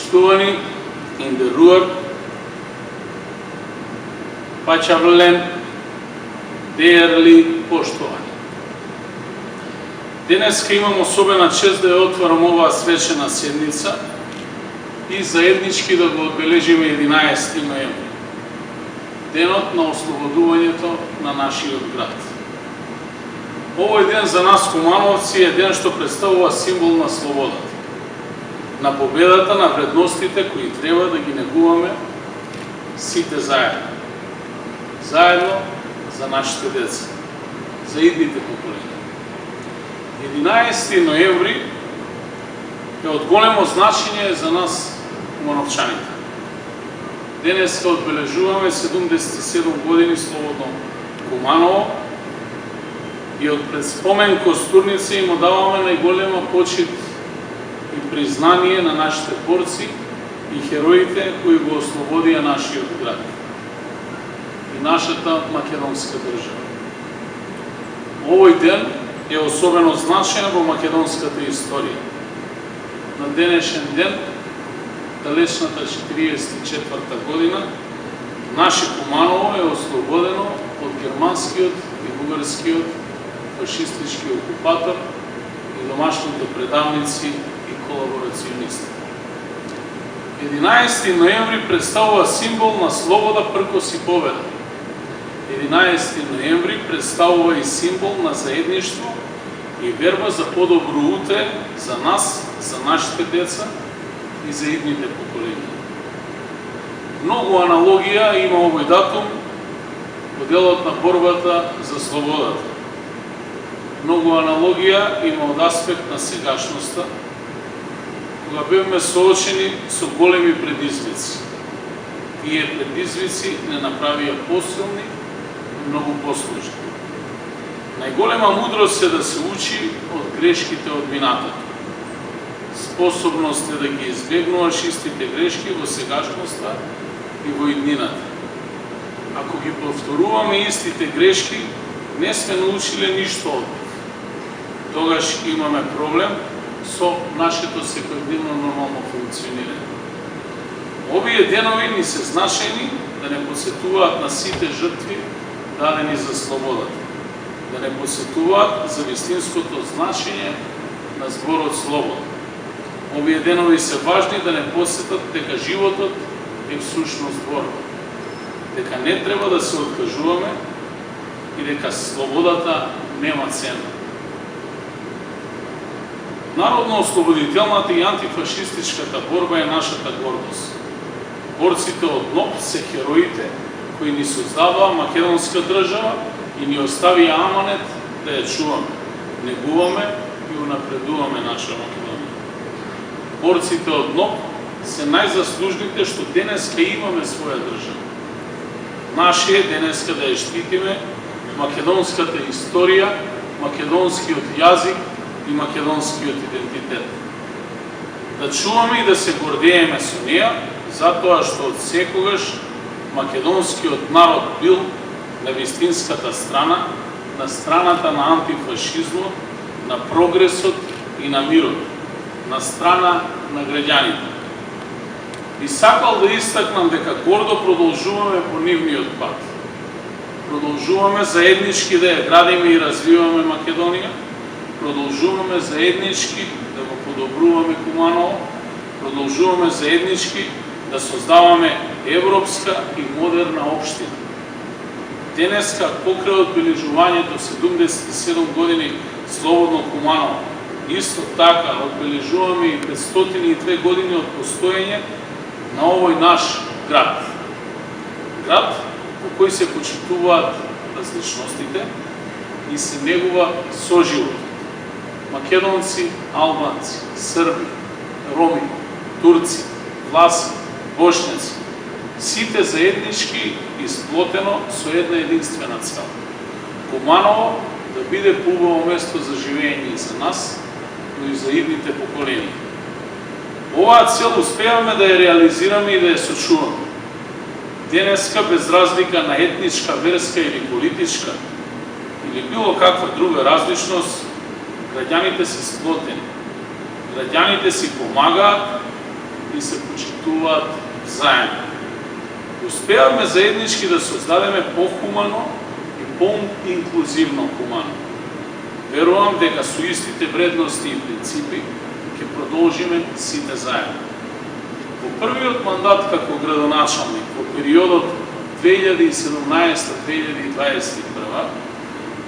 Почитувани in the Ruhr, Пачавлен, dearly поштовани. Денеска имам особена чест да ја отворам оваа свечена седница и заеднички да го одбележиме 11 ноември, денот на ослободувањето на нашиот град. Овој ден за нас кумановци е ден што представува символ на слободата, на победата на вредностите кои треба да ги негуваме сите заедно. Заедно за нашите деца, за идните поколения. 11 ноември е од големо значење за нас кумановчаните. Денеска одбележуваме 77 години слободно Куманово и од пред спомен Костурница им даваме најголема почит и признание на нашите борци и хероите кои го ослободија нашиот град и нашата македонска држава. Овој ден е особено значаен во македонската историја. На денешен ден, далечната 44-та година, наше Куманово е ослободено од германскиот и бугарскиот фашистички окупатор и домашните предавници и колаборационисти. 11 ноември представува символ на слобода, пркос и победа. 11 ноември представува и символ на заедништво и верба за подобро утре за нас, за нашите деца и за идните поколения. Многу аналогија има овој датум во делот на борбата за слободата. Многу аналогија има од аспект на сегашноста, кога бевме соочени со големи предизвици. Тие предизвици не направија посилни и многу посложни. Најголема мудрост е да се учи од грешките од минатото. Способност е да ги избегнуваш истите грешки во сегашноста и во иднината. Ако ги повторуваме истите грешки, не сме научиле ништо од нив. Тогаш имаме проблем со нашето секојдневно нормално функционирање. Овие денови ни се значајни да не посетуваат на сите жртви дадени за слободата, да не посетуваат за вистинското значење на зборот слобода. Овие денови се важни да не посетат дека животот е всушност борба, дека не треба да се откажуваме и дека слободата нема цена. Народно-ослободителната и антифашистичката борба е нашата гордост. Борците од НОП се хероите кои ни создаваа македонска држава и ни оставија аманет да ја чуваме, негуваме и унапредуваме наша Македонија. Борците од НОП се најзаслужните што денеска имаме своја држава. Наше е денеска да ја штитиме македонската историја, македонскиот јазик и македонскиот идентитет. Да чуваме и да се гордееме со неја, затоа што од секогаш македонскиот народ бил на вистинската страна, на страната на антифашизмот, на прогресот и на мирот, на страна на граѓаните. И сакал да истакнам дека гордо продолжуваме по нивниот пат. Продолжуваме заеднички да ја градиме и развиваме Македонија, продолжуваме заеднички да го подобруваме Куманово, продолжуваме заеднички да создаваме европска и модерна општина. Денеска, покрај одбележувањето 77 години слободно Куманово, исто така одбележуваме и 502 години од постоење на овој наш град. Град во кој се почитуваат различностите и се негува соживот. Македонци, албанци, срби, роми, турци, власи, бошњаци, сите заеднички и сплотено со една единствена цел. Куманово да биде поубаво место за живење и за нас, но и за идните поколенија. Оваа цел успеавме да ја реализираме и да ја сочуваме. Денеска, без разлика на етничка, верска или политичка, или било каква друга различност, граѓаните се сплотени. Граѓаните си помагаат и се почитуваат заедно. Успеавме заеднички да создадеме похумано и по-инклузивно Куманово. Верувам дека со истите вредности и принципи ќе продолжиме сите заедно. Во првиот мандат како градоначалник во периодот 2017-2021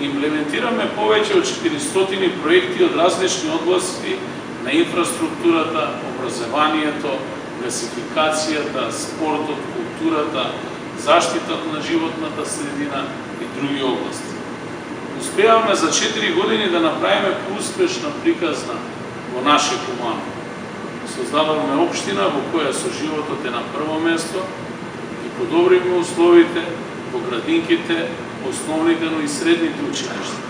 имплементираме повеќе од 400 проекти од различни области на инфраструктурата, образованието, гасификацијата, спортот, културата, заштитата на животната средина и други области. Успеавме за 4 години да направиме успешна приказна во наше Куманово. Создадовме општина во која со животот е на прво место и подобриме условите во градинките, основните, но и средните училишта.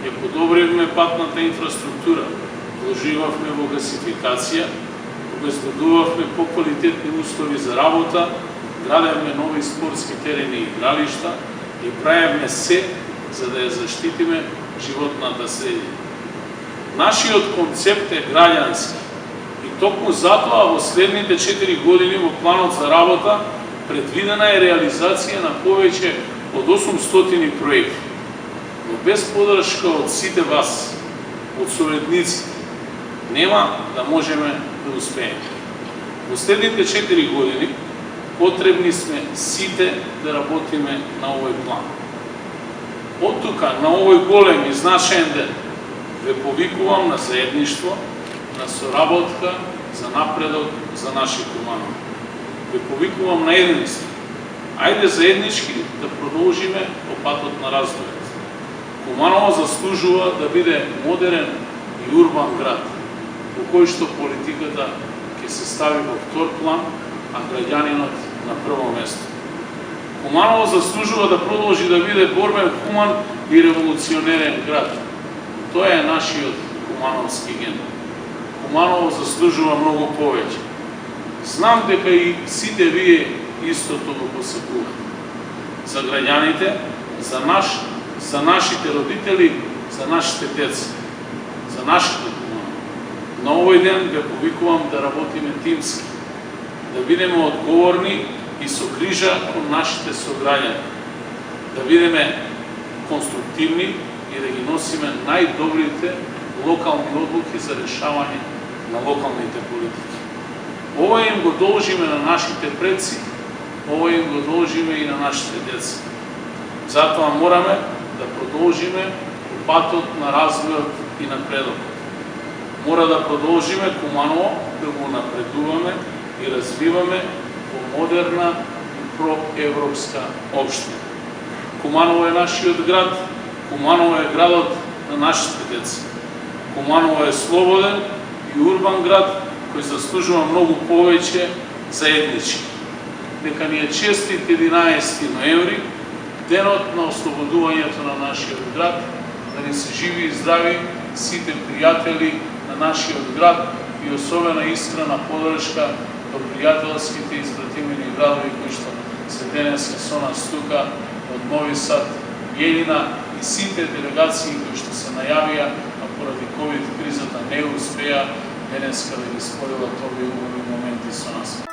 Ја подобривме патната инфраструктура, вложивавме во гасификација, обезбедувавме поквалитетни услови за работа, градевме нови спортски терени и игралишта и правевме се за да ја заштитиме животната средина. Нашиот концепт е граѓански и токму затоа во следните 4 години во планот за работа предвидена е реализација на повеќе од 800 проекти. Но без подршка од сите вас, од советниците, нема да можеме да успееме. Во следните 4 години потребни сме сите да работиме на овој план. Од тука, на овој голем и значаен ден, ве повикувам на заедништво, на соработка за напредок за наше Куманово. Ве повикувам на единство. Ајде заеднички да продолжиме по патот на развојот. Куманово заслужува да биде модерен и урбан град, во кој што политиката ќе се стави во втор план, а граѓанинот на прво место. Куманово заслужува да продолжи да биде борбен, хуман и револуционерен град. Тоа е нашиот кумановски ген. Куманово заслужува многу повеќе. Знам дека и сите вие истото го посакувате. За граѓаните, за нашите родители, за нашите деца, за нашето Куманово. На овој ден ве повикувам да работиме тимски, да бидеме одговорни и со грижа кон нашите сограѓани, да бидеме конструктивни и да ги носиме најдобрите локални одлуки за решавање на локалните политики. Ова им го должиме на нашите предци, ова им го должиме и на нашите деца. Затоа мораме да продолжиме по патот на развојот и напредокот. Мора да продолжиме Куманово да го напредуваме и развиваме во модерна и проевропска општина. Куманово е нашиот град, Куманово е градот на нашите деца. Куманово е слободен и урбан град кој заслужува многу повеќе заеднички. Нека ни е честит 11 ноември, денот на ослободувањето на нашиот град, да ни се живи и здрави сите пријатели на нашиот град и особена искрена подршка до пријателските избратимени градови кои што се денеска со нас тука од Нови Сад, Јелина и сите делегации кои што се најавија, а поради ковид кризата не успеа денеска да ги споделат овие моменти со нас.